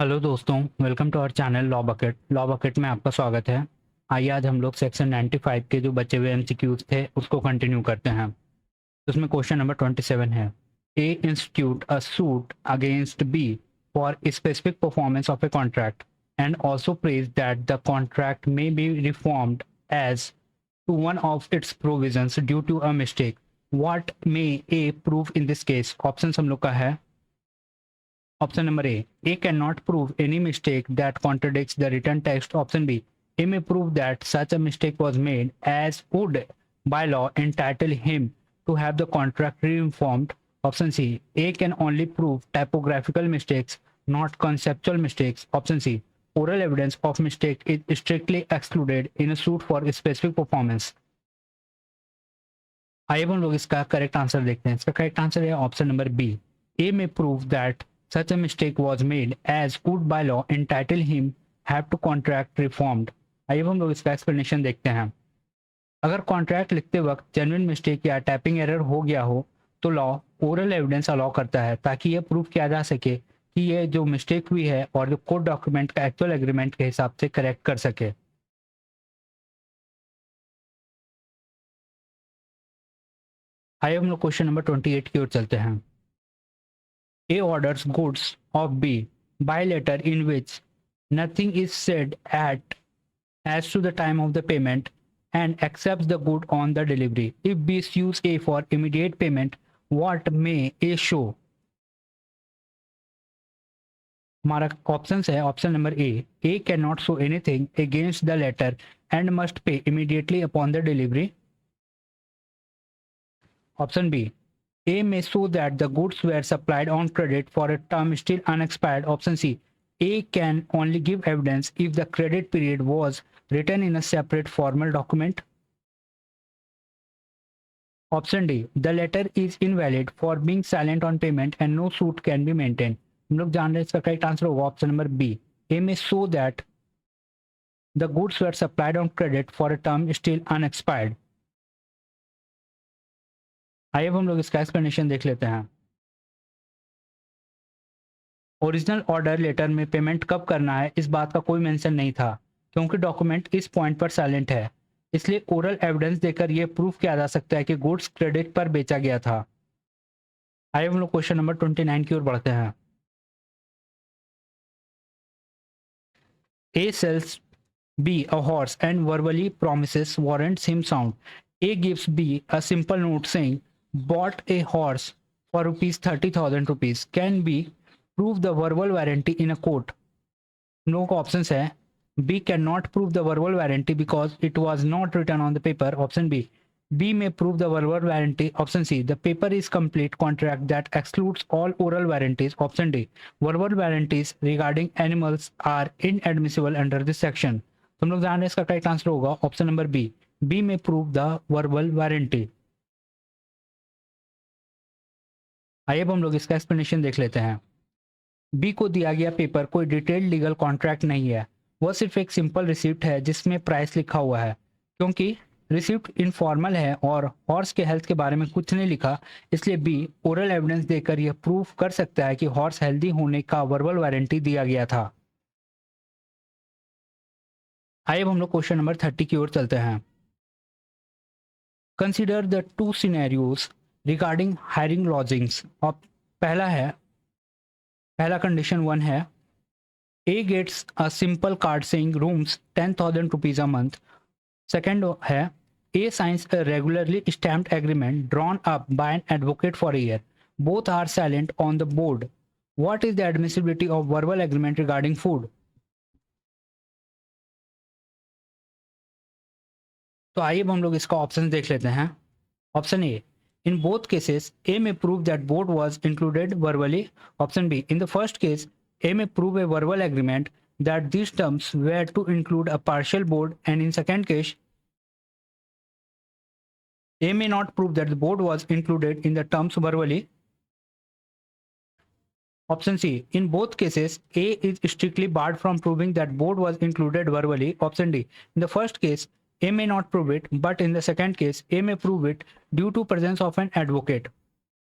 Hello दोस्तों, welcome to our channel Law Bucket में आपका स्वागत है। आइए आज हम लोग सेक्शन 95 के जो बचे हुए एमसीक्यूज थे उसको कंटिन्यू करते हैं। तो उसमें क्वेश्चन नंबर 27 है, A institute a suit against B for specific performance of a contract and also prays that the contract may be reformed as to one of its provisions due to a mistake. What may A prove in this case? Option हम लोग का है option number A cannot prove any mistake that contradicts the written text. Option B, A may prove that such a mistake was made as would by law entitle him to have the contract reformed. Option C, A can only prove typographical mistakes, not conceptual mistakes. Option C, oral evidence of mistake is strictly excluded in a suit for a specific performance. आइए हम लोग इसका correct answer देखते हैं। इसका correct answer है option number B, ए में prove that such a mistake was made as would by law entitle him have to contract reformed। आइए हम लोग इसका एक्सप्लेनेशन देखते हैं। अगर कॉन्ट्रैक्ट लिखते वक्त जेन्युइन मिस्टेक या टाइपिंग एरर हो गया हो तो लॉ ओरल एविडेंस अलाउ करता है ताकि ये प्रूव किया जा सके कि ये जो मिस्टेक हुई है और जो कोर्ट डॉक्यूमेंट का एक्चुअल एग्रीमेंट के हिसाब से करेक्ट कर सके। आइए हम लोग क्वेश्चन नंबर 28 की ओर चलते हैं। A orders goods of B by letter in which nothing is said as to the time of the payment and accepts the good on the delivery. If B sues A for immediate payment, what may A show? हमारा option है option number A can not show anything against the letter and must pay immediately upon the delivery. Option B, A may show that the goods were supplied on credit for a term still unexpired. Option C, A can only give evidence if the credit period was written in a separate formal document. Option D, the letter is invalid for being silent on payment and no suit can be maintained. हम लोग जान रहे हैं इसका correct answer होगा option number B, A may show that the goods were supplied on credit for a term still unexpired. आइए अब हम लोग इसका एक्सप्लेनेशन देख लेते हैं। ओरिजिनल ऑर्डर लेटर में पेमेंट कब करना है इस बात का कोई मेंशन नहीं था क्योंकि डॉक्यूमेंट इस पॉइंट पर साइलेंट है, इसलिए ओरल एविडेंस देकर यह प्रूफ किया जा सकता है कि गुड्स क्रेडिट पर बेचा गया था। आइए हम लोग क्वेश्चन नंबर 29 की ओर बढ़ते हैं। A sells B a horse and verbally promises warrants him sound. A gives B a simple note saying bought a horse for rupees 30,000 rupees. Can B prove the verbal warranty in a court? हम लोगों का option है B cannot prove the verbal warranty because it was not written on the paper. Option B may prove the verbal warranty. Option C, the paper is complete contract that excludes all oral warranties. Option D, verbal warranties regarding animals are inadmissible under this section. तो हम लोग जान रहे हैं इसका correct answer होगा option number B में prove the verbal warranty. आइए अब हम लोग इसका एक्सप्लेनेशन देख लेते हैं। बी को दिया गया पेपर कोई डिटेल्ड लीगल कॉन्ट्रैक्ट नहीं है, वह सिर्फ एक सिंपल रिसिप्ट है जिसमें प्राइस लिखा हुआ है। क्योंकि रिसिप्ट इनफॉर्मल है और हॉर्स के हेल्थ के बारे में कुछ नहीं लिखा, इसलिए बी ओरल एविडेंस देकर यह प्रूफ कर सकता है कि हॉर्स हेल्दी होने का वर्बल वारंटी दिया गया था। आइए अब हम लोग क्वेश्चन नंबर 30 की ओर चलते हैं। Consider the two scenarios regarding hiring lodgings. और पहला कंडीशन 1 है, A gets a simple card saying rooms 10,000 rupees a month. Second है, A signs a regularly stamped agreement drawn up by an advocate for a year. Both are silent on the board. What is the admissibility of verbal agreement regarding food? तो आइए हम लोग इसका option देख लेते हैं। Option A, in both cases A may prove that board was included verbally. Option B, in the first case A may prove a verbal agreement that these terms were to include a partial board, and in second case A may not prove that the board was included in the terms verbally. Option C, in both cases A is strictly barred from proving that board was included verbally. Option D, in the first case A may not prove it, but in the second case A may prove it due to presence of an advocate।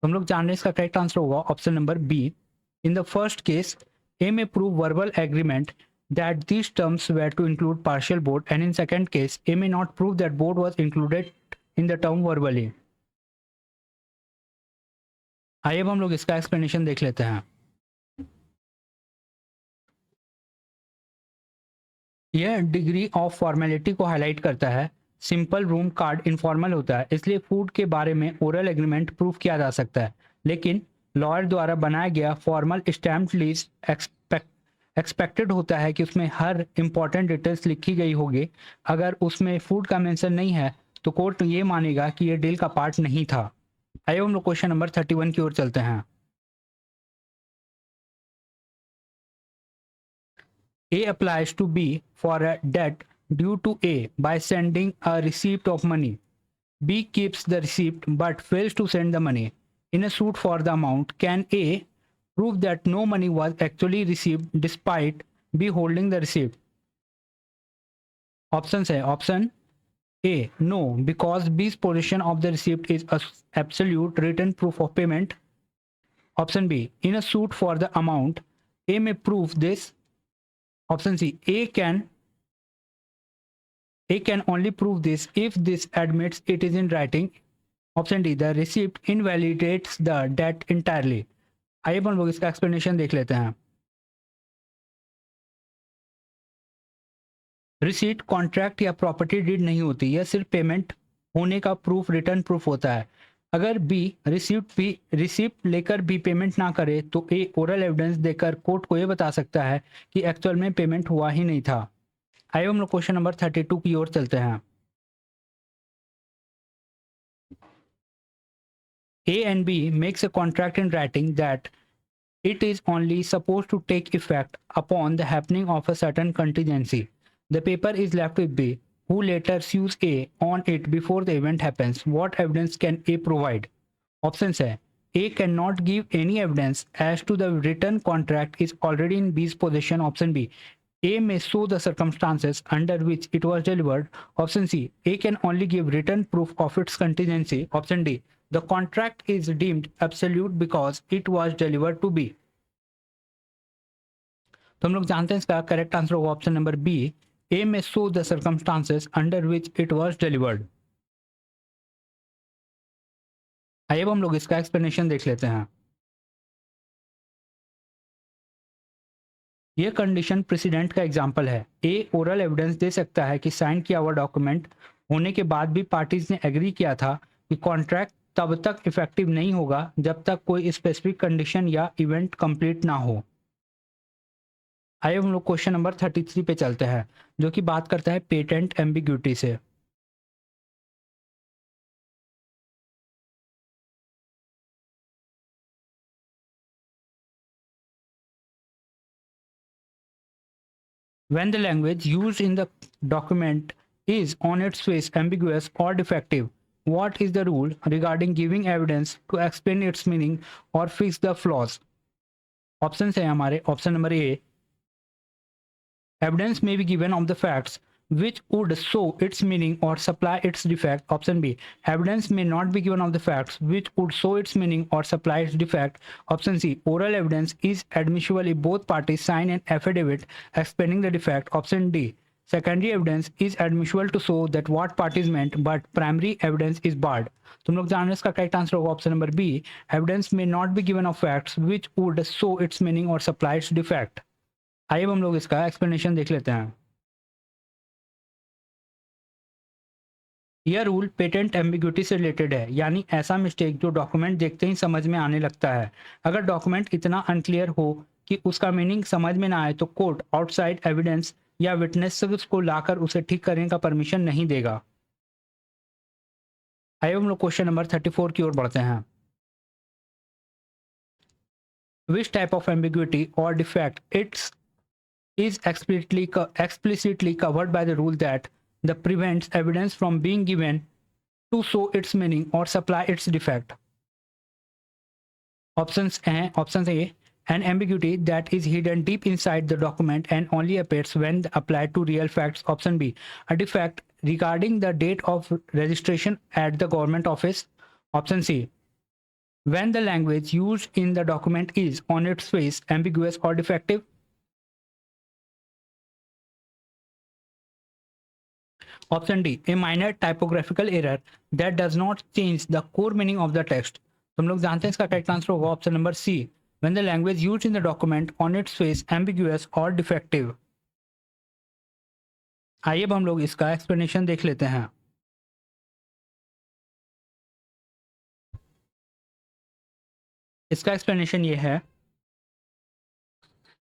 हम लोग जान रहे हैं इसका correct answer होगा option number B, in the first case A may prove verbal agreement that these terms were to include partial board, and in second case, A may not prove that board was included in the term verbally. आइए अब हम लोग इसका explanation देख लेते हैं। यह degree of formality को हाईलाइट करता है। सिंपल रूम कार्ड इनफॉर्मल होता है, इसलिए फूड के बारे में ओरल एग्रीमेंट प्रूव किया जा सकता है, लेकिन लॉयर द्वारा बनाया गया फॉर्मल स्टैम्प लीज एक्सपेक्टेड होता है कि उसमें हर इंपॉर्टेंट डिटेल्स लिखी गई होगी। अगर उसमें फूड का मेंशन नहीं है तो कोर्ट ये मानेगा कि ये डील का पार्ट नहीं था। आइए हम लोग क्वेश्चन नंबर 31 की ओर चलते हैं। A applies to B for a debt due to A by sending a receipt of money. B keeps the receipt but fails to send the money. In a suit for the amount, can A prove that no money was actually received despite B holding the receipt? Options है option A no, because B's possession of the receipt is a absolute written proof of payment. Option B, in a suit for the amount, A may prove this. Option C, A can only prove this if this admits it is in writing. Option D, the receipt invalidates the debt entirely. आइए हम लोग इसका explanation देख लेते हैं। Receipt contract या property deed नहीं होती, यह सिर्फ पेमेंट होने का प्रूफ, रिटर्न प्रूफ होता है। अगर बी रिसीप्ट लेकर भी पेमेंट ना करे तो ए ओरल एविडेंस देकर कोर्ट को यह बता सकता है कि एक्चुअल में पेमेंट हुआ ही नहीं था। आइए हम लोग क्वेश्चन नंबर 32 की ओर चलते हैं। A and B makes a contract in writing that it is only supposed to take effect upon the happening of a certain contingency. The paper is left with B, who later sues A on it before the event happens. What evidence can A provide? Options है A cannot give any evidence as to the written contract is already in B's possession. Option B, A may show the circumstances under which it was delivered. Option C, A can only give written proof of its contingency. Option D, the contract is deemed absolute because it was delivered to B. तो हम लोग जानते हैं इसका correct answer होगा option number B, ए में show the circumstances under which it was delivered. आइए अब हम लोग इसका एक्सप्लेनेशन देख लेते हैं। यह कंडीशन प्रेसिडेंट का एग्जांपल है। ए ओरल एविडेंस दे सकता है कि साइन किया हुआ डॉक्यूमेंट होने के बाद भी पार्टीज ने एग्री किया था कि कॉन्ट्रैक्ट तब तक इफेक्टिव नहीं होगा जब तक कोई स्पेसिफिक कंडीशन या इवेंट कंप्लीट ना हो। आइए हम लोग क्वेश्चन नंबर 33 पे चलते हैं, जो कि बात करता है पेटेंट एम्बिग्यूटी से। When the language used in the document is on its face ambiguous or defective, what is the rule regarding giving evidence to explain its meaning or fix the flaws? Option है हमारे option number A, evidence may be given of the facts which would show its meaning or supply its defect. Option B, evidence may not be given of the facts which would show its meaning or supply its defect. Option C, oral evidence is admissible if both parties sign an affidavit explaining the defect. Option D, secondary evidence is admissible to show that what parties meant but primary evidence is barred. तुम लोग जान रहे इसका correct answer होगा option number B, evidence may not be given of facts which would show its meaning or supply its defect. आइए हम लोग इसका एक्सप्लेनेशन देख लेते हैं। यह रूल पेटेंट एम्बिग्यूटी से रिलेटेड है, यानी ऐसा मिस्टेक जो डॉक्यूमेंट देखते ही समझ में आने लगता है। अगर डॉक्यूमेंट इतना अनक्लियर हो कि उसका मीनिंग समझ में ना आए तो कोर्ट आउटसाइड एविडेंस या विटनेसेस को लाकर उसे ठीक करने का परमिशन नहीं देगा। आइए हम लोग क्वेश्चन नंबर 34 की ओर बढ़ते हैं। विच टाइप ऑफ एम्बिग्यूटी और defect it's is explicitly covered by the rule that prevents evidence from being given to show its meaning or supply its defect. Options A, an ambiguity that is hidden deep inside the document and only appears when applied to real facts. Option B, a defect regarding the date of registration at the government office. Option C, when the language used in the document is on its face ambiguous or defective. Option D, a minor typographical error that does not change the core meaning of the text. तो हम लोग जानते हैं इसका correct answer होगा option number C, when the language used in the document on its face ambiguous or defective. आइए अब हम लोग इसका एक्सप्लेनेशन देख लेते हैं. इसका एक्सप्लेनेशन ये है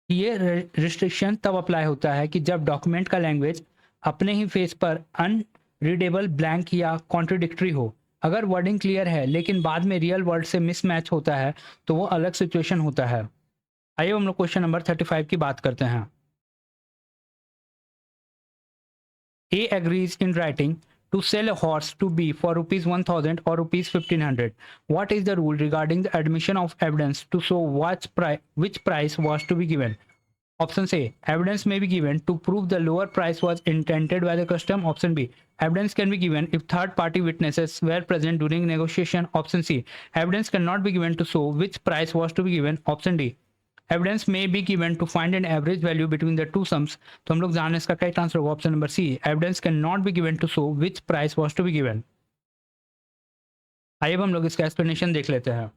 कि ये रिस्ट्रिक्शन तब अप्लाई होता है कि जब डॉक्यूमेंट का लैंग्वेज अपने ही फेस पर अनरीडेबल, ब्लैंक या कॉन्ट्रडिक्टरी हो. अगर वर्डिंग क्लियर है लेकिन बाद में रियल वर्ड से मिसमैच होता है तो वो अलग सिचुएशन होता है. आइए हम लोग क्वेश्चन नंबर 35 की बात करते हैं. A agrees in writing to sell a horse to B for rupees 1000 or rupees 1500. What is the rule regarding the admission of evidence to show which price was to be given? Option A, evidence may be given to prove the lower price was intended by the customer. Option B, evidence can be given if third party witnesses were present during negotiation. Option C, evidence cannot be given to show which price was to be given. Option D, evidence may be given to find an average value between the two sums. तो हम लोग जाने इसका correct answer होगा option number C, evidence can not be given to show which price was to be given. आइए अब हम लोग इसका एक्सप्लेनेशन देख लेते हैं.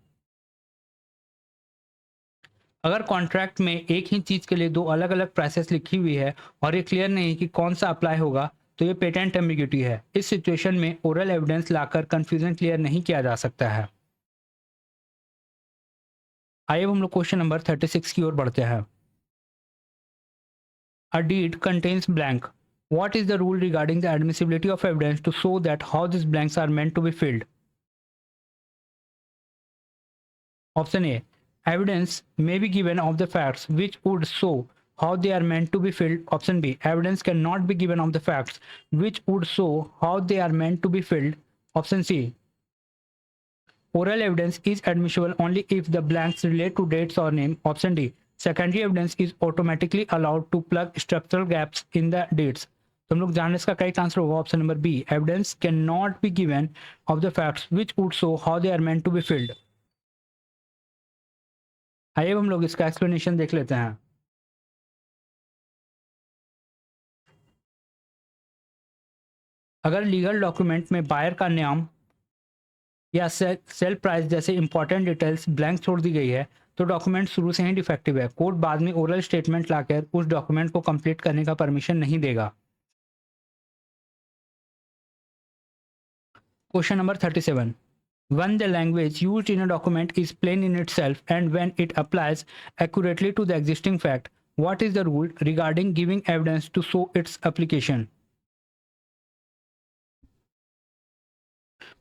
अगर कॉन्ट्रैक्ट में एक ही चीज के लिए दो अलग अलग प्राइसेस लिखी हुई है और ये क्लियर नहीं कि कौन सा अप्लाई होगा तो ये पेटेंट एम्बिग्यूटी है. इस सिचुएशन में ओरल एविडेंस लाकर कंफ्यूजन क्लियर नहीं किया जा सकता है. आइए हम लोग क्वेश्चन नंबर 36 की ओर बढ़ते हैं. A deed contains blank. What is the rule regarding the admissibility of evidence to show that how these blanks are meant to be filled? Option A, evidence may be given of the facts which would show how they are meant to be filled. Option B, evidence cannot be given of the facts which would show how they are meant to be filled. Option C, oral evidence is admissible only if the blanks relate to dates or name. Option D, secondary evidence is automatically allowed to plug structural gaps in the dates. तो हम लोग जानने इसका correct answer होगा option number B, evidence can not be given of the facts which would show how they are meant to be filled. आइए हम लोग इसका एक्सप्लेनेशन देख लेते हैं. अगर लीगल डॉक्यूमेंट में बायर का नाम या सेल प्राइस जैसे इंपॉर्टेंट डिटेल्स ब्लैंक छोड़ दी गई है तो डॉक्यूमेंट शुरू से ही डिफेक्टिव है. कोर्ट बाद में ओरल स्टेटमेंट लाकर उस डॉक्यूमेंट को कंप्लीट करने का परमिशन नहीं देगा. Question number 37. When the language used in a document is plain in itself and when it applies accurately to the existing fact, what is the rule regarding giving evidence to show its application?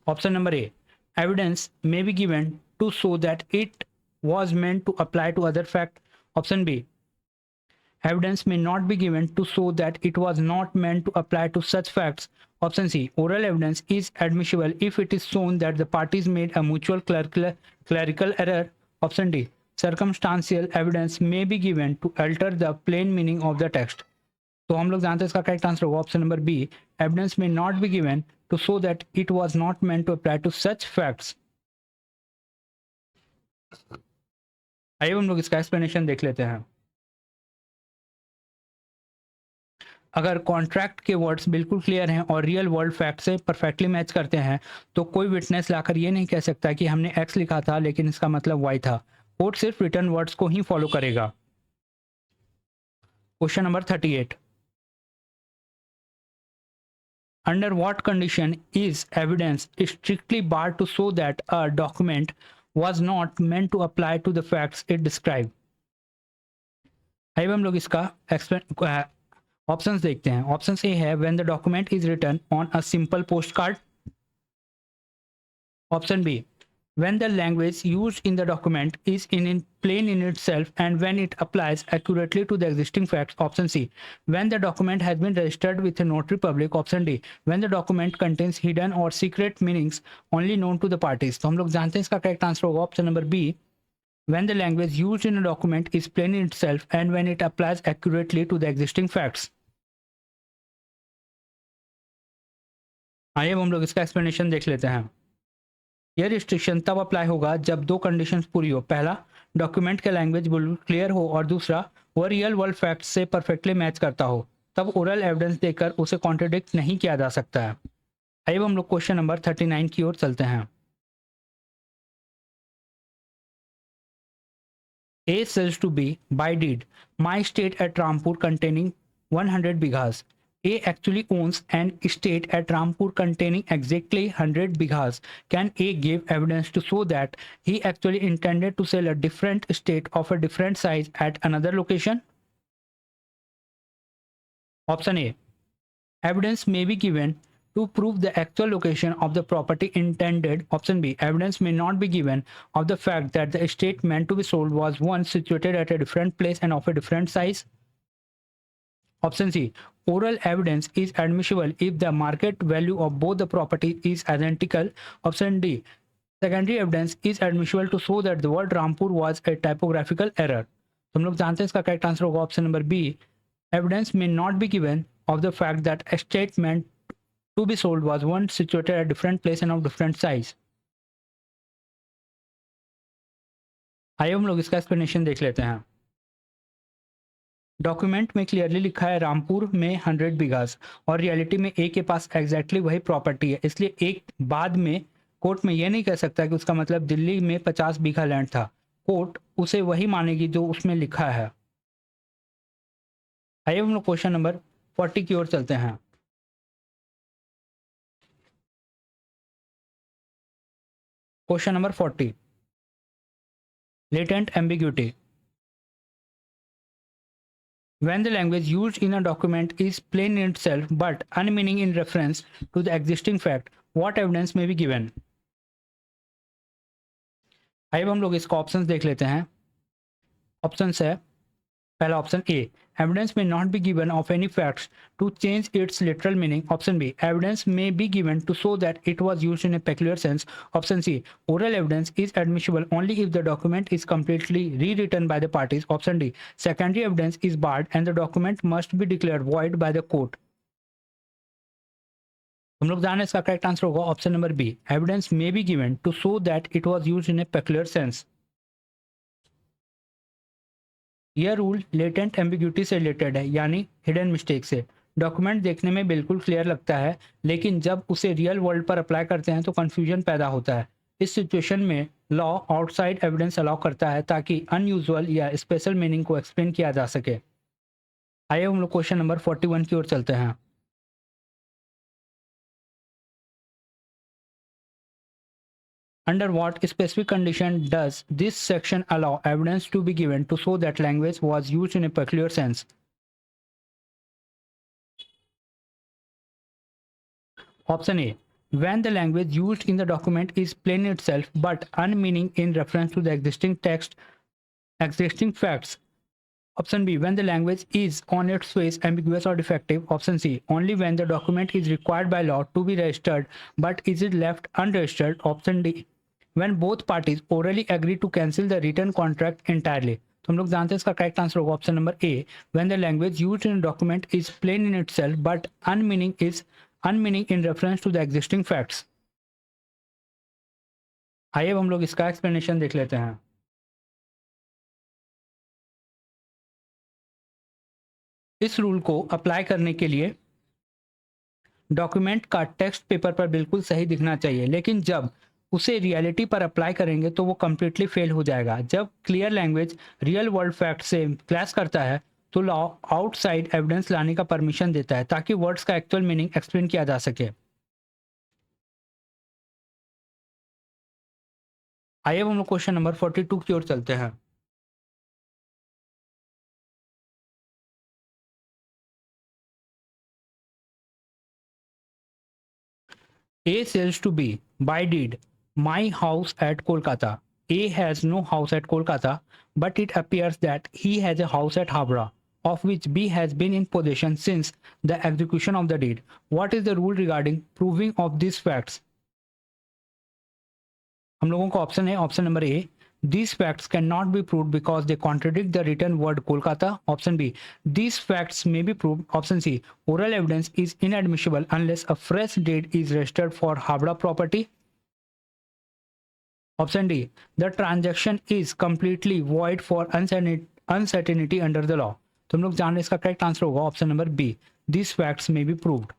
Option number A, evidence may be given to show that it was meant to apply to other fact. Option B, evidence may not be given to show that it was not meant to apply to such facts. Option C, oral evidence is admissible if it is shown that the parties made a mutual clerical error. Option D, circumstantial evidence may be given to alter the plain meaning of the text. तो हम लोग जानते हैं इसका correct answer होगा option number B, evidence may not be given to show that it was not meant to apply to such facts. आइए हम लोग इसका एक्सप्लेनेशन देख लेते हैं. अगर कॉन्ट्रैक्ट के वर्ड्स बिल्कुल क्लियर हैं और रियल वर्ल्ड फैक्ट से परफेक्टली मैच करते हैं तो कोई विटनेस लाकर ये नहीं कह सकता कि हमने एक्स लिखा था लेकिन इसका मतलब वाई था. कोर्ट सिर्फ रिटर्न वर्ड्स को ही फॉलो करेगा. Question number 38. Under what condition is evidence strictly barred to show that a document was not meant to apply to the facts it described? आइए हम लोग इसका ऑप्शंस देखते हैं. ऑप्शन ए है when the document is written on a simple post card. Option B, when the language used in the document is in plain in itself and when it applies accurately to the existing facts. Option C, when the document has been registered with a notary public. Option D, when the document contains hidden or secret meanings only known to the parties. तो हम लोग जानते हैं इसका correct answer होगा option number B, when the language used in a document is plain in itself and when it applies accurately to the existing facts. आइए हम लोग इसका एक्सप्लेनेशन देख लेते हैं. यह रिस्ट्रिक्शन तब अप्लाई होगा जब दो कंडीशंस पूरी हो। पहला, डॉक्यूमेंट का लैंग्वेज बिल्कुल क्लियर हो, और दूसरा, वह रियल वर्ल्ड फैक्ट से परफेक्टली मैच करता हो। तब ओरल एविडेंस देकर उसे कॉन्ट्रडिक्ट नहीं किया जा सकता है। आइए हम लोग क्वेश्चन नंबर 39 की ओर चलते हैं। A sells to B by deed my estate at Rampur containing 100 bighas. A actually owns an estate at Rampur containing exactly 100 bighas. Can A give evidence to show that he actually intended to sell a different estate of a different size at another location? Option A. Evidence may be given to prove the actual location of the property intended. Option B. Evidence may not be given of the fact that the estate meant to be sold was once situated at a different place and of a different size. Option C. Oral evidence is admissible if the market value of both the properties is identical. Option D. Secondary evidence is admissible to show that the word Rampur was a typographical error. तो हम लोग जानते हैं इसका correct answer होगा option number B. Evidence may not be given of the fact that a estate meant to be sold was once situated at a different place and of different size. आइए हम लोग इसका explanation देख लेते हैं। Document में clearly लिखा है रामपुर में 100 बीघास, और रियलिटी में ए के पास एग्जैक्टली वही प्रॉपर्टी है, इसलिए एक बाद में कोर्ट में यह नहीं कह सकता कि उसका मतलब दिल्ली में 50 बीघा लैंड था। कोर्ट उसे वही मानेगी जो उसमें लिखा है। आइए हम लोग क्वेश्चन नंबर 40 की ओर चलते हैं। Question number 40, latent ambiguity. When the language used in a document is plain in itself but unmeaning in reference to the existing fact, what evidence may be given? आइए हम लोग इसका ऑप्शंस देख लेते हैं। ऑप्शंस है, पहला option A, evidence may not be given of any facts to change its literal meaning. Option B, evidence may be given to show that it was used in a peculiar sense. Option C, oral evidence is admissible only if the document is completely rewritten by the parties. Option D, secondary evidence is barred and the document must be declared void by the court. हम लोग जाने इसका correct answer होगा option number B, evidence may be given to show that it was used in a peculiar sense. यह rule latent ambiguity से related है, यानी hidden mistake से। डॉक्यूमेंट देखने में बिल्कुल क्लियर लगता है, लेकिन जब उसे रियल वर्ल्ड पर अप्लाई करते हैं तो कन्फ्यूजन पैदा होता है। इस सिचुएशन में लॉ आउटसाइड एविडेंस अलाउ करता है ताकि अनयूजुअल या स्पेशल मीनिंग को एक्सप्लेन किया जा सके। आइए हम लोग क्वेश्चन नंबर 41 की ओर चलते हैं। Under what specific condition does this section allow evidence to be given to show that language was used in a peculiar sense? Option A. When the language used in the document is plain itself but unmeaning in reference to the existing text, existing facts. Option B. When the language is on its face ambiguous or defective. Option C. Only when the document is required by law to be registered but is it left unregistered. Option D. When both parties orally agree to cancel the written contract entirely. तो हम लोग जानते हैं इसका correct answer होगा option number A, when the language used in document is plain in itself but unmeaning in reference to the existing facts. आइए हम लोग इसका एक्सप्लेनेशन देख लेते हैं। इस रूल को अप्लाई करने के लिए डॉक्यूमेंट का टेक्स्ट पेपर पर बिल्कुल सही दिखना चाहिए, लेकिन जब उसे रियलिटी पर अप्लाई करेंगे तो वो कंप्लीटली फेल हो जाएगा। जब clear language real world fact से क्लैश करता है तो लॉ आउटसाइड एविडेंस लाने का परमिशन देता है ताकि वर्ड्स का एक्चुअल मीनिंग एक्सप्लेन किया जा सके। आइए हम लोग क्वेश्चन नंबर 42 की ओर चलते हैं। A sells to B by deed my house at Kolkata. A has no house at Kolkata, but it appears that he has a house at Habra, of which B has been in possession since the execution of the deed. What is the rule regarding proving of these facts? हम लोगों का option है option number A, these facts cannot be proved because they contradict the written word Kolkata. Option B, these facts may be proved. Option C, oral evidence is inadmissible unless a fresh deed is registered for Habra property. Option D, the transaction is completely void for uncertainty under the law. तो हम लोग जान रहे हैं इसका correct answer होगा option number B, this facts may be proved.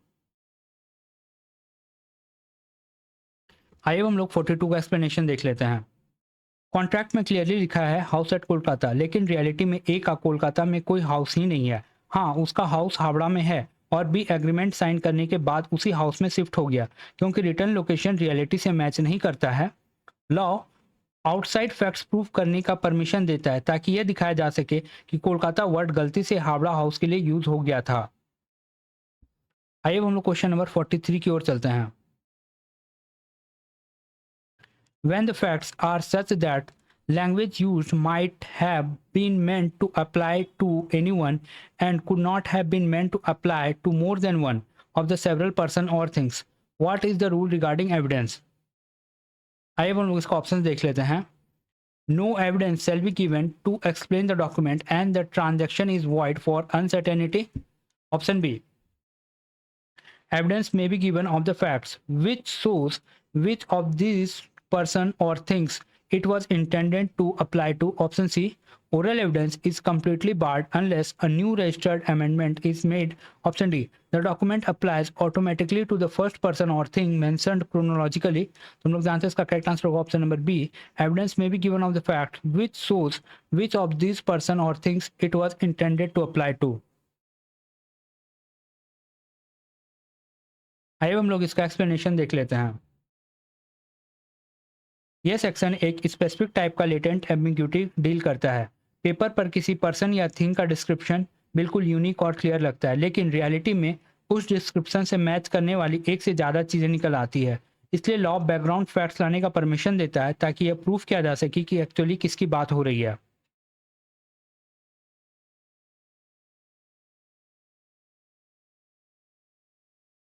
आइए हम लोग 42 का एक्सप्लेनेशन देख लेते हैं। कॉन्ट्रैक्ट में क्लियरली लिखा है हाउस एट कोलकाता, लेकिन रियलिटी में ए का कोलकाता में कोई हाउस ही नहीं है। हाँ, उसका हाउस हावड़ा में है और बी एग्रीमेंट साइन करने के बाद उसी हाउस में शिफ्ट हो गया, क्योंकि रिटर्न लोकेशन रियलिटी से मैच नहीं करता है। लॉ आउटसाइड फैक्ट्स प्रूफ करने का परमिशन देता है ताकि यह दिखाया जा सके कि कोलकाता वर्ड गलती से हावड़ा हाउस के लिए यूज हो गया था। आइए हम लोग क्वेश्चन नंबर 43 की ओर चलते हैं। When the facts are such that language used might have been meant to apply to anyone and could not have been meant to apply to more than one of the several person or things, what is the rule regarding evidence? आइए हम लोग इसका option देख लेते हैं। No evidence shall be given to explain the document and the transaction is void for uncertainty. Option B, evidence may be given of the facts which shows which of these person or things it was intended to apply to. Option C, oral evidence is completely barred unless a new registered amendment is made. Option D, the document applies automatically to the first person or thing mentioned chronologically. तो हम लोग जानते हैं इसका correct answer होगा option number B, evidence may be given of the fact which shows which of these person or things it was intended to apply to. आइए हम लोग इसका एक्सप्लेनेशन देख लेते हैं। यह सेक्शन एक स्पेसिफिक टाइप का लेटेंट एम्बिग्यूटी डील करता है। पेपर पर किसी पर्सन या थिंग का डिस्क्रिप्शन बिल्कुल यूनिक और क्लियर लगता है, लेकिन रियलिटी में उस डिस्क्रिप्शन से मैच करने वाली एक से ज़्यादा चीज़ें निकल आती है। इसलिए लॉ बैकग्राउंड फैक्ट्स लाने का परमिशन देता है ताकि यह प्रूफ किया जा सके कि एक्चुअली किसकी बात हो रही है।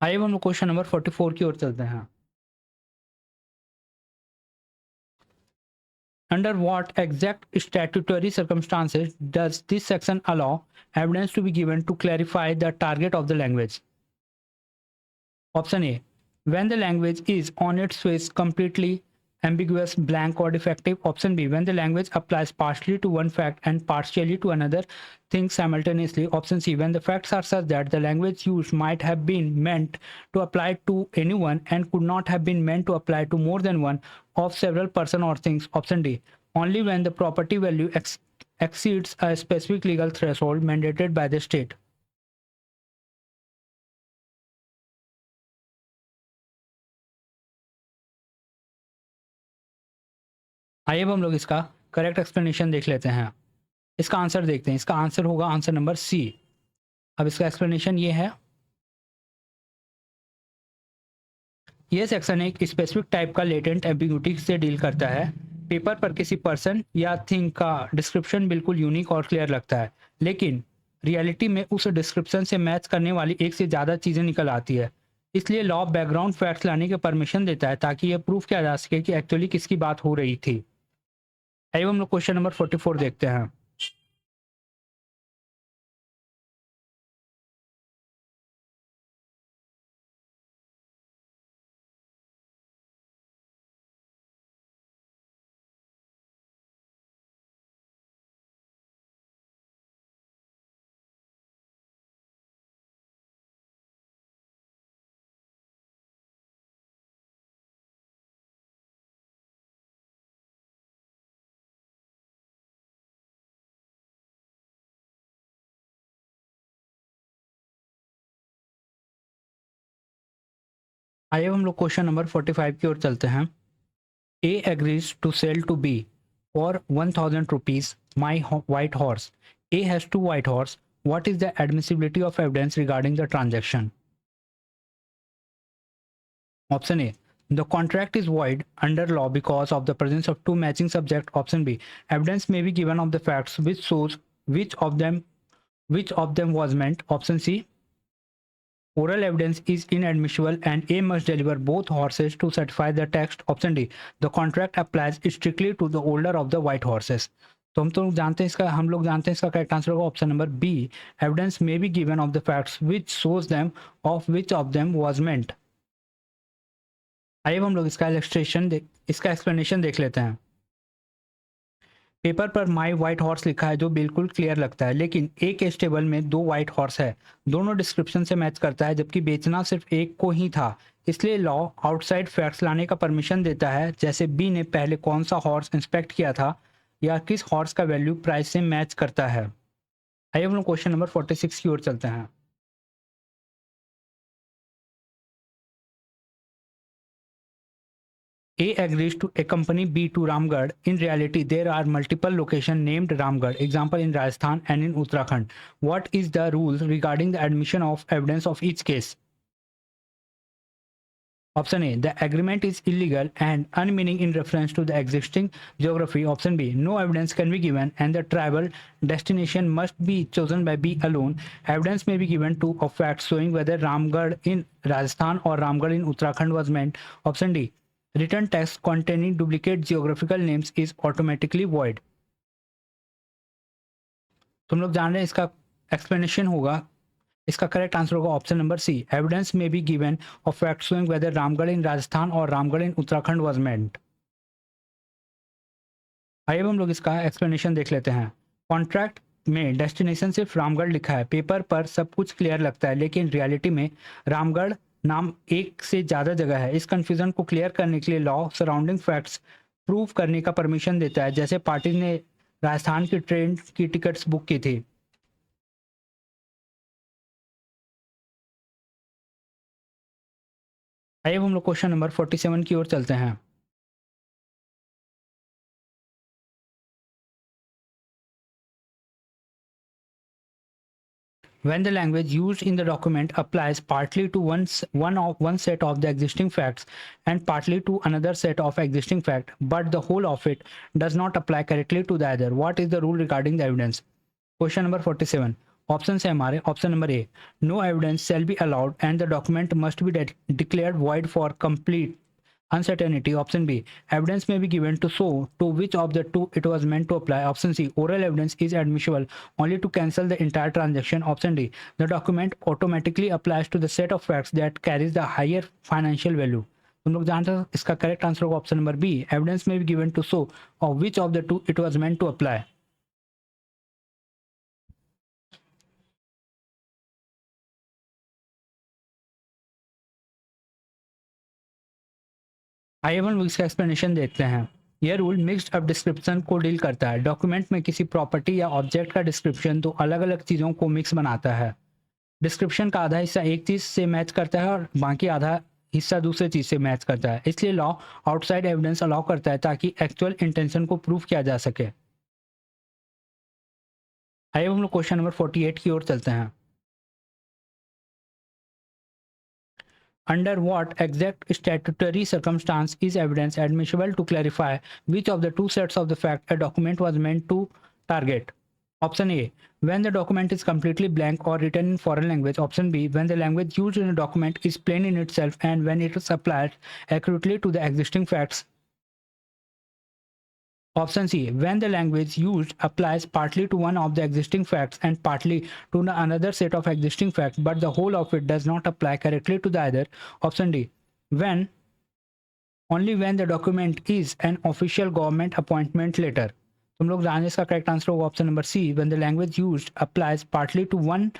आइए हम लोग क्वेश्चन नंबर 44 की ओर चलते हैं। Under what exact statutory circumstances does this section allow evidence to be given to clarify the target of the language? Option A, when the language is on its face completely ambiguous, blank or defective. Option B, when the language applies partially to one fact and partially to another thing simultaneously. Option C, when the facts are such that the language used might have been meant to apply to anyone and could not have been meant to apply to more than one of several person or things. Option D, only when the property value exceeds a specific legal threshold mandated by the state. आइए अब हम लोग इसका करेक्ट explanation देख लेते हैं। इसका आंसर देखते हैं। इसका आंसर होगा आंसर नंबर सी। अब इसका एक्सप्लेनेशन ये है, यह सेक्शन एक स्पेसिफिक टाइप का लेटेंट एम्बिग्यूटी से डील करता है। पेपर पर किसी पर्सन या थिंग का डिस्क्रिप्शन बिल्कुल यूनिक और क्लियर लगता है, लेकिन रियलिटी में उस डिस्क्रिप्शन से मैच करने वाली एक से ज़्यादा चीज़ें निकल आती है। इसलिए लॉ बैकग्राउंड फैक्ट्स लाने के परमिशन देता है ताकि यह प्रूफ किया जा सके कि एक्चुअली किसकी बात हो रही थी। आइए हम लोग क्वेश्चन नंबर 44 देखते हैं। आइए हम लोग क्वेश्चन नंबर 45 की ओर चलते हैं। A agrees to sell to B for 1000 rupees my white horse. A has two white horse. What is the admissibility of evidence regarding the transaction? Option A, the contract is void under law because of the presence of two matching subjects. Option B, evidence may be given of the facts which shows which of them was meant. Option C, oral evidence is inadmissible and A must deliver both horses to certify the text. Option D, the contract applies strictly to the holder of the white horses. तो हम लोग जानते हैं इसका correct answer होगा option number B, evidence may be given of the facts which shows them of which of them was meant. आइए अब हम लोग इसका एक्सप्लेनेशन देख लेते हैं। पेपर पर माई वाइट हॉर्स लिखा है जो बिल्कुल क्लियर लगता है, लेकिन ए के टेबल में दो वाइट हॉर्स है, दोनों डिस्क्रिप्शन से मैच करता है, जबकि बेचना सिर्फ एक को ही था। इसलिए लॉ आउटसाइड फैक्ट्स लाने का परमिशन देता है, जैसे बी ने पहले कौन सा हॉर्स इंस्पेक्ट किया था या किस हॉर्स का वैल्यू प्राइस से मैच करता है। आइए हम लोग क्वेश्चन नंबर 46 की ओर चलते हैं। A agrees to accompany B to Ramgarh. In reality, there are multiple locations named Ramgarh, example in Rajasthan and in Uttarakhand. What is the rules regarding the admission of evidence of each case? Option A, the agreement is illegal and unmeaning in reference to the existing geography. Option B, no evidence can be given and the travel destination must be chosen by B alone. Evidence may be given to of facts showing whether Ramgarh in Rajasthan or Ramgarh in Uttarakhand was meant. Option D, written text containing duplicate geographical names is automatically void. तुम लोग जान रहे हैं इसका explanation होगा। इसका correct answer होगा option number C, evidence may be given of fact showing whether Ramgarh in Rajasthan or Ramgarh in Uttarakhand was meant. आइए हम लोग इसका एक्सप्लेनेशन देख लेते हैं। कॉन्ट्रैक्ट में डेस्टिनेशन सिर्फ रामगढ़ लिखा है, पेपर पर सब कुछ क्लियर लगता है, लेकिन रियलिटी में रामगढ़ नाम एक से ज़्यादा जगह है। इस कन्फ्यूजन को क्लियर करने के लिए लॉ सराउंडिंग फैक्ट्स प्रूव करने का परमिशन देता है, जैसे पार्टी ने राजस्थान की ट्रेन की टिकट्स बुक की थी। आइए हम लोग क्वेश्चन नंबर 47 की ओर चलते हैं। When the language used in the document applies partly to one set of the existing facts and partly to another set of existing fact, but the whole of it does not apply correctly to the other, what is the rule regarding the evidence? Question number 47. Option है हमारे, option number A, no evidence shall be allowed and the document must be declared void for complete uncertainty. Option B, evidence may be given to show to which of the two it was meant to apply. Option C, oral evidence is admissible only to cancel the entire transaction. Option D, the document automatically applies to the set of facts that carries the higher financial value. तुम लोग जानते हो इसका correct answer होगा option number B, evidence may be given to show of which of the two it was meant to apply. आइए हम इसका explanation देखते हैं। यह रूल मिक्स्ड अप डिस्क्रिप्शन को डील करता है। डॉक्यूमेंट में किसी प्रॉपर्टी या ऑब्जेक्ट का डिस्क्रिप्शन तो अलग अलग चीज़ों को मिक्स बनाता है। डिस्क्रिप्शन का आधा हिस्सा एक चीज़ से मैच करता है और बाकी आधा हिस्सा दूसरे चीज़ से मैच करता है। इसलिए लॉ आउटसाइड एविडेंस अलाउ करता है ताकि एक्चुअल इंटेंशन को प्रूव किया जा सके। आइए हम लोग क्वेश्चन नंबर 48 की ओर चलते हैं। Under what exact statutory circumstance is evidence admissible to clarify which of the two sets of the fact a document was meant to target? Option A, when the document is completely blank or written in foreign language. Option B, when the language used in a document is plain in itself and when it is applied accurately to the existing facts. Option C, when the language used applies partly to one of the existing facts and partly to another set of existing facts, but the whole of it does not apply correctly to the other. Option D, when only when the document is an official government appointment letter. तुम लोग जाने इसका correct answer होगा option number C, when the language used applies partly to one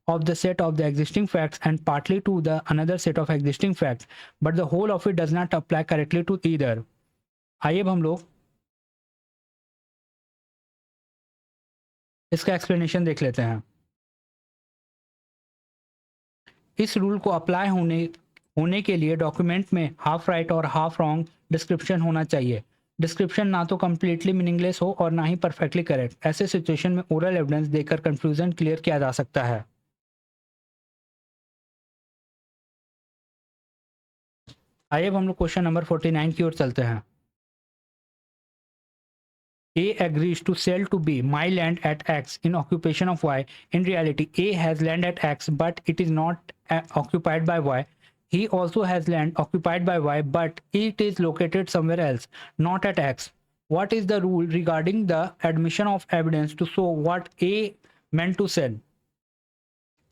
of the set of the existing facts and partly to the another set of existing facts, but the whole of it does not apply correctly to either. आइए अब हम लोग इसका explanation देख लेते हैं। इस rule को अप्लाई होने के लिए डॉक्यूमेंट में हाफ राइट और हाफ रॉन्ग डिस्क्रिप्शन होना चाहिए। डिस्क्रिप्शन ना तो कम्प्लीटली मीनिंगलेस हो और ना ही परफेक्टली करेक्ट। ऐसे सिचुएशन में ओरल एविडेंस देकर कंफ्यूजन क्लियर किया जा सकता है। आइए अब हम लोग क्वेश्चन नंबर 49 की ओर चलते हैं। A agrees to sell to B my land at X in occupation of Y. In reality, A has land at X, but it is not occupied by Y. He also has land occupied by Y, but it is located somewhere else, not at X. What is the rule regarding the admission of evidence to show what A meant to sell?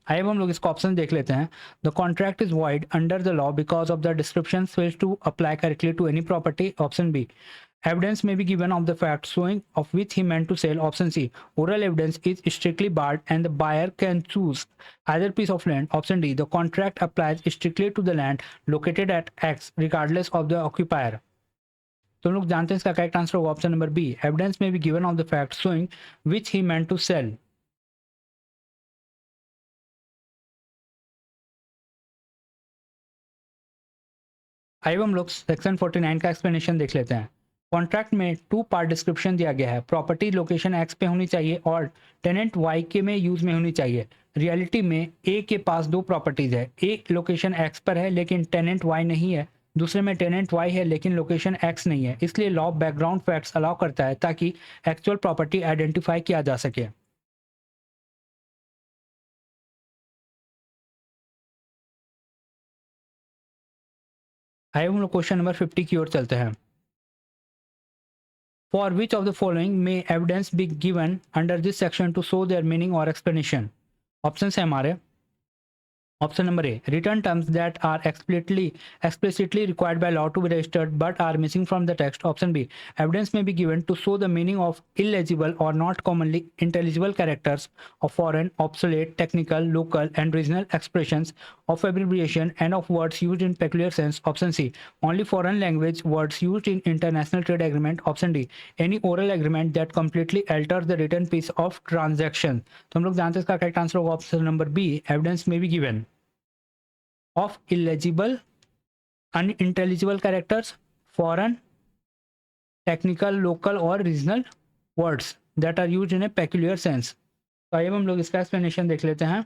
आइए अब हम लोग इसका option देख लेते हैं। The contract is void under the law because of the description fails to apply correctly to any property. Option B, evidence may be given of the fact showing of which he meant to sell. Option C, oral evidence is strictly barred and the buyer can choose either piece of land. Option D, the contract applies strictly to the land located at X regardless of the occupier. तो हम लोग जानते हैं इसका correct answer होगा option number B, evidence may be given of the fact showing which he meant to sell. आइए हम लोग सेक्शन 49 का एक्सप्लेनेशन देख लेते हैं। कॉन्ट्रैक्ट में 2 पार्ट डिस्क्रिप्शन दिया गया है। प्रॉपर्टी लोकेशन एक्स पे होनी चाहिए और टेनेंट वाई के में यूज में होनी चाहिए। रियलिटी में ए के पास 2 प्रॉपर्टीज है, एक लोकेशन एक्स पर है लेकिन टेनेंट वाई नहीं है, दूसरे में टेनेंट वाई है लेकिन लोकेशन एक्स नहीं है। इसलिए लॉ बैकग्राउंड फैक्ट्स अलाउ करता है ताकि एक्चुअल प्रॉपर्टी आइडेंटिफाई किया जा सके। आइए हम लोग क्वेश्चन नंबर 50 की ओर चलते हैं। For which of the following may evidence be given under this section to show their meaning or explanation? Option है हमारे। Option number A, written terms that are explicitly required by law to be registered but are missing from the text. Option B, evidence may be given to show the meaning of illegible or not commonly intelligible characters of foreign, obsolete, technical, local and regional expressions of abbreviation and of words used in peculiar sense. Option C, only foreign language words used in international trade agreement. Option D, any oral agreement that completely alters the written piece of transaction. तो हम लोग जानते हैं इसका correct answer होगा option number B, evidence may be given of illegible, unintelligible characters, foreign, technical, local or regional words that are used in a peculiar sense. तो आइए हम लोग इसका एक्सप्लेनेशन देख लेते हैं।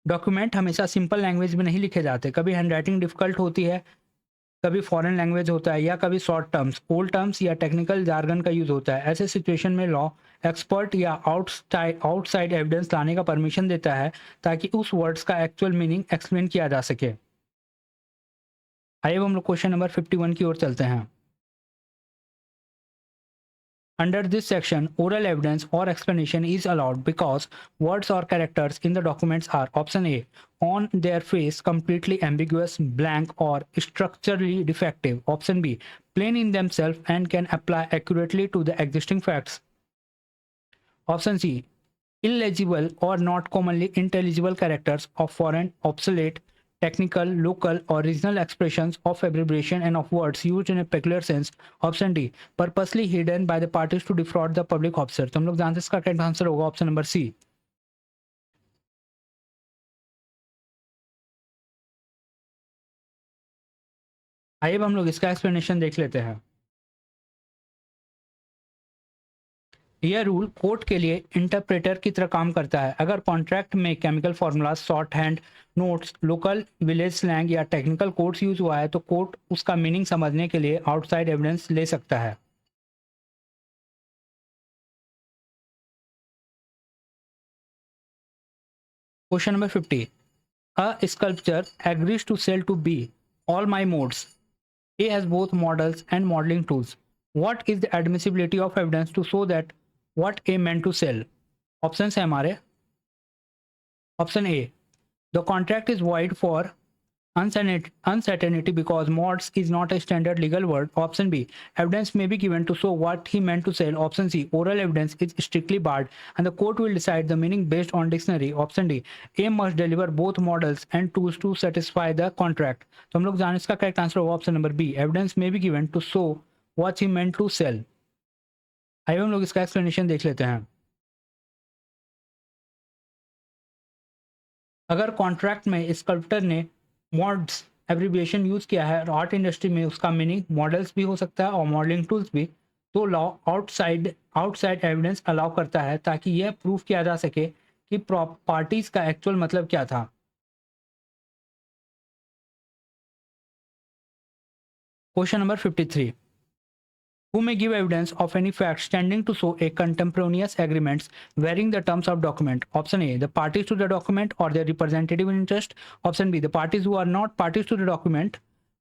डॉक्यूमेंट हमेशा सिंपल लैंग्वेज में नहीं लिखे जाते, कभी हैंडराइटिंग डिफिकल्ट होती है, कभी फॉरेन लैंग्वेज होता है या कभी शॉर्ट टर्म्स, ओल्ड टर्म्स या टेक्निकल जार्गन का यूज होता है। ऐसे सिचुएशन में लॉ एक्सपर्ट या आउटसाइड एविडेंस लाने का परमिशन देता है ताकि उस वर्ड्स का एक्चुअल मीनिंग एक्सप्लेन किया जा सके। आइए हम लोग क्वेश्चन नंबर 51 की ओर चलते हैं। Under this section, oral evidence or explanation is allowed because words or characters in the documents are option A, on their face completely ambiguous, blank or structurally defective. Option B, plain in themselves and can apply accurately to the existing facts. Option C, illegible or not commonly intelligible characters of foreign, obsolete, technical, local or regional expressions of abbreviation and of words used in a peculiar sense. Option D, purposely hidden by the parties to defraud the public officer. तो हम लोग जानते हैं इसका correct answer होगा option number सी। आइए हम लोग इसका एक्सप्लेनेशन देख लेते हैं। यह रूल कोर्ट के लिए इंटरप्रेटर की तरह काम करता है। अगर कॉन्ट्रैक्ट में chemical formula, short hand notes, local village slang या टेक्निकल कोड्स यूज हुआ है तो कोर्ट उसका मीनिंग समझने के लिए आउटसाइड एविडेंस ले सकता है। Question number 50, a sculptor agrees to sell to B all my mods, A has both models and modelling tools, what is the admissibility of evidence to show that what A meant to sell? Option है हमारे। Option A, the contract is void for uncertainty because mods is not a standard legal word. Option B, evidence may be given to show what he meant to sell. Option C, oral evidence is strictly barred and the court will decide the meaning based on dictionary. Option D, A must deliver both models and tools to satisfy the contract. तो हम लोग जाने इसका correct answer होगा option number B, evidence may be given to show what he meant to sell. आइए हम लोग इसका एक्सप्लेनेशन देख लेते हैं। अगर कॉन्ट्रैक्ट में स्कल्प्टर ने मॉड्स एब्रिविएशन यूज किया है और आर्ट इंडस्ट्री में उसका मीनिंग मॉडल्स भी हो सकता है और मॉडलिंग टूल्स भी, तो लॉ आउटसाइड एविडेंस अलाउ करता है ताकि यह प्रूफ किया जा सके कि पार्टीज का एक्चुअल मतलब क्या था। Question number 53, who may give evidence of any fact standing to show a contemporaneous agreements varying the terms of document? Option A, the parties to the document or their representative in interest. Option B, the parties who are not parties to the document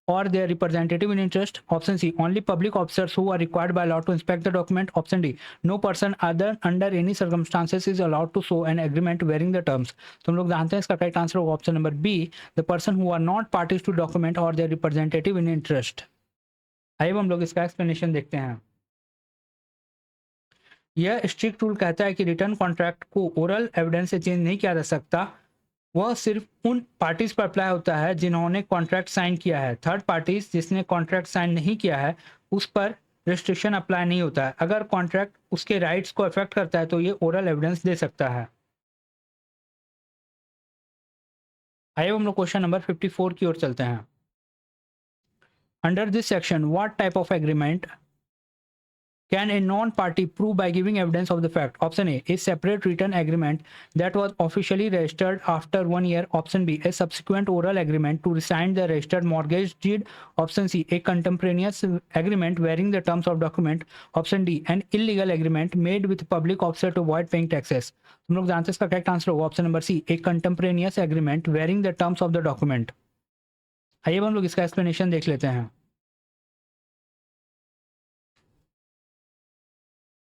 or their representative in interest. Option C, only public officers who are required by law to inspect the document. Option D, no person other under any circumstances is allowed to show an agreement varying the terms. तो हम लोग जानते हैं इसका correct answer होगा option number B, the person who are not parties to document और their representative in interest. आइए हम लोग इसका एक्सप्लेनेशन देखते हैं। यह स्ट्रिक्ट रूल कहता है कि रिटर्न कॉन्ट्रैक्ट को ओरल एविडेंस से चेंज नहीं किया जा सकता। वह सिर्फ उन पार्टीज पर अप्लाई होता है जिन्होंने कॉन्ट्रैक्ट साइन किया है। थर्ड पार्टीज जिसने कॉन्ट्रैक्ट साइन नहीं किया है उस पर रिस्ट्रिक्शन अप्लाई नहीं होता है। अगर कॉन्ट्रैक्ट उसके राइट्स को अफेक्ट करता है तो ये ओरल एविडेंस दे सकता है। आइए हम लोग क्वेश्चन नंबर 54 की ओर चलते हैं। Under this section what type of agreement can a non-party prove by giving evidence of the fact? Option A, a separate written agreement that was officially registered after 1 year. Option B, a subsequent oral agreement to rescind the registered mortgage deed. Option C, a contemporaneous agreement varying the terms of document. Option D, an illegal agreement made with public officer to avoid paying taxes. हम लोग जानते हैं इसका correct answer होगा option number C, a contemporaneous agreement varying the terms of the document. आइए हम लोग इसका एक्सप्लेनेशन देख लेते हैं।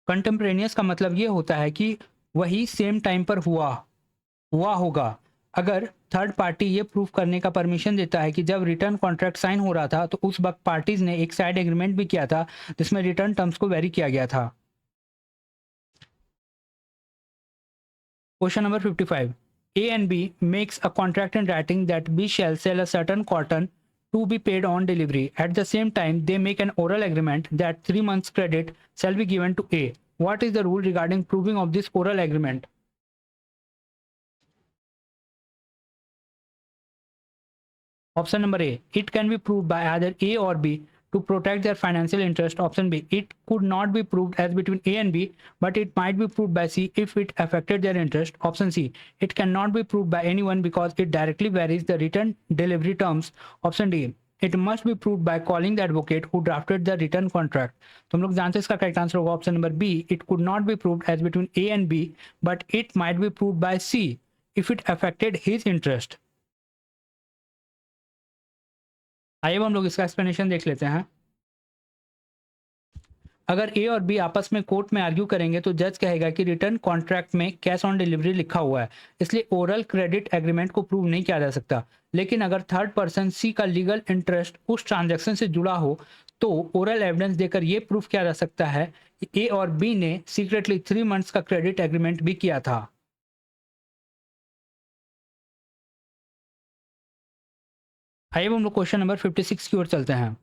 कंटेम्परेनियस का मतलब ये होता है कि वही सेम टाइम पर हुआ होगा। अगर थर्ड पार्टी ये प्रूफ करने का परमिशन देता है कि जब रिटर्न कॉन्ट्रैक्ट साइन हो रहा था तो उस वक्त पार्टीज ने एक साइड एग्रीमेंट भी किया था जिसमें रिटर्न टर्म्स को वेरी किया गया था। Question number 55, A and B makes a contract in writing that B shall sell a certain cotton to be paid on delivery. At the same time, they make an oral agreement that 3 months credit shall be given to A. What is the rule regarding proving of this oral agreement? Option number A, it can be proved by either A or B to protect their financial interest. Option B, it could not be proved as between A and B, but it might be proved by C if it affected their interest. Option C, it cannot be proved by anyone because it directly varies the return delivery terms. Option D, it must be proved by calling the advocate who drafted the written contract. तो हम लोग जानते हैं इसका correct answer होगा option number B, it could not be proved as between A and B, but it might be proved by C if it affected his interest. आइए हम लोग इसका एक्सप्लेनेशन देख लेते हैं। अगर ए और बी आपस में कोर्ट में आर्ग्यू करेंगे तो जज कहेगा कि रिटर्न कॉन्ट्रैक्ट में कैश ऑन डिलीवरी लिखा हुआ है, इसलिए ओरल क्रेडिट एग्रीमेंट को प्रूव नहीं किया जा सकता। लेकिन अगर थर्ड पर्सन सी का लीगल इंटरेस्ट उस ट्रांजैक्शन से जुड़ा हो तो ओरल एविडेंस देकर यह प्रूव किया जा सकता है कि ए और बी ने सीक्रेटली 3 मंथ्स का क्रेडिट एग्रीमेंट भी किया था। आइए हम लोग क्वेश्चन नंबर 56 की ओर चलते हैं।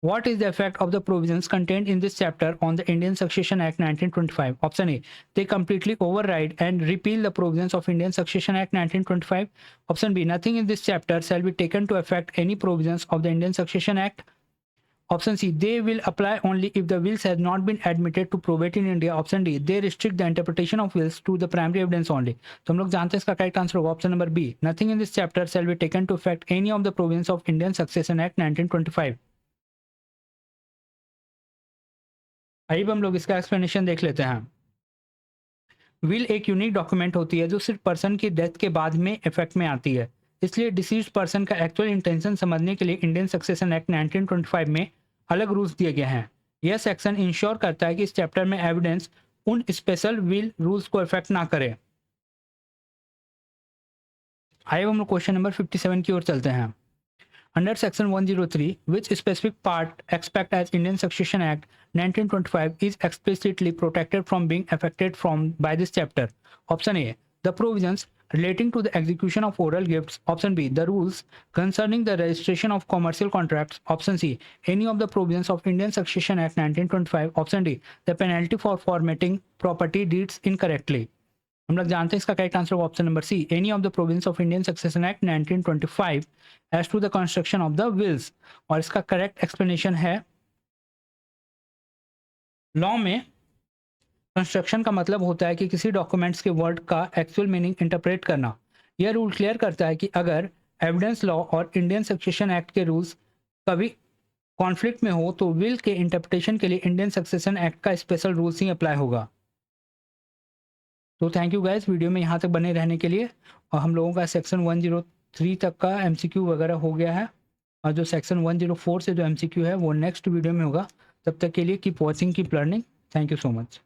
What is the effect of the provisions contained in this chapter on the Indian Succession Act 1925? Option A, they completely override and repeal the provisions of Indian Succession Act 1925. Option B, nothing in this chapter shall be taken to affect any provisions of the Indian Succession Act. Option C, they will apply only if the wills has not been admitted to probate in India. Option D, they restrict the interpretation of wills to the primary evidence only. तो हम लोग जानते हैं इसका correct answer होगा option number B, nothing in this chapter shall be taken to affect any of the provisions of Indian Succession Act 1925. आइए हम लोग इसका एक्सप्लेनेशन देख लेते हैं। विल एक यूनिक डॉक्यूमेंट होती है जो सिर्फ पर्सन की डेथ के बाद में इफेक्ट में आती है, इसलिए डिसीज्ड पर्सन का एक्चुअल इंटेंशन समझने के लिए इंडियन सक्सेशन एक्ट 1925 में अलग रूल्स दिए गए हैं। यह सेक्शन इंश्योर करता है कि इस चैप्टर में एविडेंस उन स्पेशल विल रूल्स को इफेक्ट ना करे। आइए हम लोग क्वेश्चन नंबर 57 की ओर चलते हैं। Under Section 103, which specific part expect as Indian Succession Act 1925 is explicitly protected from being affected by this chapter? Option A, the provisions relating to the execution of oral gifts. Option B, the rules concerning the registration of commercial contracts. Option C, any of the provisions of Indian Succession Act 1925. Option D, the penalty for formatting property deeds incorrectly. हम लोग जानते हैं इसका correct answer होगा option number C, any of the provisions of Indian succession act 1925 as to the construction of the wills. और इसका करेक्ट explanation है, लॉ में कंस्ट्रक्शन का मतलब होता है कि किसी डॉक्यूमेंट्स के वर्ड का एक्चुअल मीनिंग इंटरप्रेट करना। यह रूल क्लियर करता है कि अगर एविडेंस लॉ और इंडियन सक्सेशन एक्ट के रूल्स कभी कॉन्फ्लिक्ट में हो तो विल के इंटरप्रिटेशन के लिए इंडियन सक्सेशन एक्ट का स्पेशल रूल्स ही अप्लाई होगा। तो थैंक यू गाइस वीडियो में यहाँ तक बने रहने के लिए। और हम लोगों का सेक्शन 103 तक का MCQ वगैरह हो गया है। और जो सेक्शन 104 से जो MCQ है वो नेक्स्ट वीडियो में होगा। तब तक के लिए keep watching, keep learning. Thank you so much.